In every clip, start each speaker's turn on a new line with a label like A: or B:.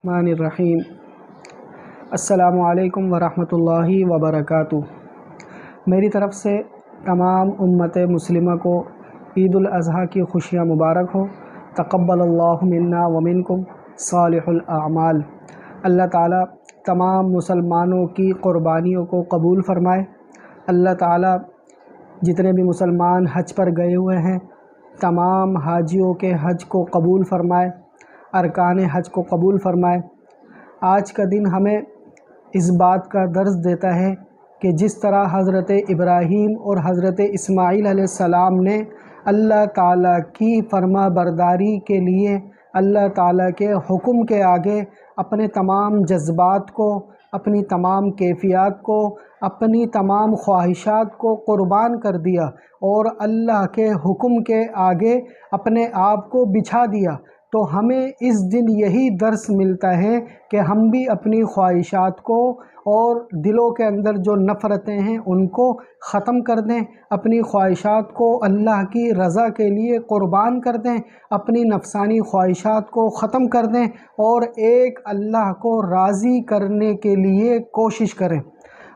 A: الرحمن الرحیم۔ السلام علیکم ورحمۃ اللہ وبرکاتہ۔ میری طرف سے تمام امت مسلمہ کو عید الاضحیٰ کی خوشیاں مبارک ہو۔ تقبل اللہ منا ومنکم صالح الاعمال۔ اللہ تعالیٰ تمام مسلمانوں کی قربانیوں کو قبول فرمائے۔ اللہ تعالیٰ جتنے بھی مسلمان حج پر گئے ہوئے ہیں تمام حاجیوں کے حج کو قبول فرمائے، ارکان حج کو قبول فرمائے۔ آج کا دن ہمیں اس بات کا درس دیتا ہے کہ جس طرح حضرت ابراہیم اور حضرت اسماعیل علیہ السلام نے اللہ تعالیٰ کی فرما برداری کے لیے اللہ تعالیٰ کے حکم کے آگے اپنے تمام جذبات کو، اپنی تمام کیفیات کو، اپنی تمام خواہشات کو قربان کر دیا اور اللہ کے حکم کے آگے اپنے آپ کو بچھا دیا، تو ہمیں اس دن یہی درس ملتا ہے کہ ہم بھی اپنی خواہشات کو اور دلوں کے اندر جو نفرتیں ہیں ان کو ختم کر دیں، اپنی خواہشات کو اللہ کی رضا کے لیے قربان کر دیں، اپنی نفسانی خواہشات کو ختم کر دیں اور ایک اللہ کو راضی کرنے کے لیے کوشش کریں۔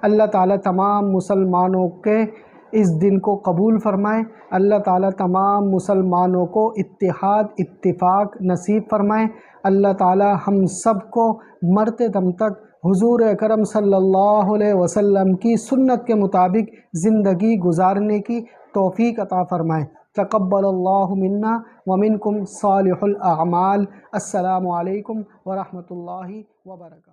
A: اللہ تعالیٰ تمام مسلمانوں کے اس دن کو قبول فرمائے۔ اللہ تعالیٰ تمام مسلمانوں کو اتحاد اتفاق نصیب فرمائے۔ اللہ تعالیٰ ہم سب کو مرتے دم تک حضور اکرم صلی اللہ علیہ وسلم کی سنت کے مطابق زندگی گزارنے کی توفیق عطا فرمائے۔ تقبل اللہ منا ومنکم صالح الاعمال۔ السلام علیکم ورحمۃ اللہ وبرکاتہ۔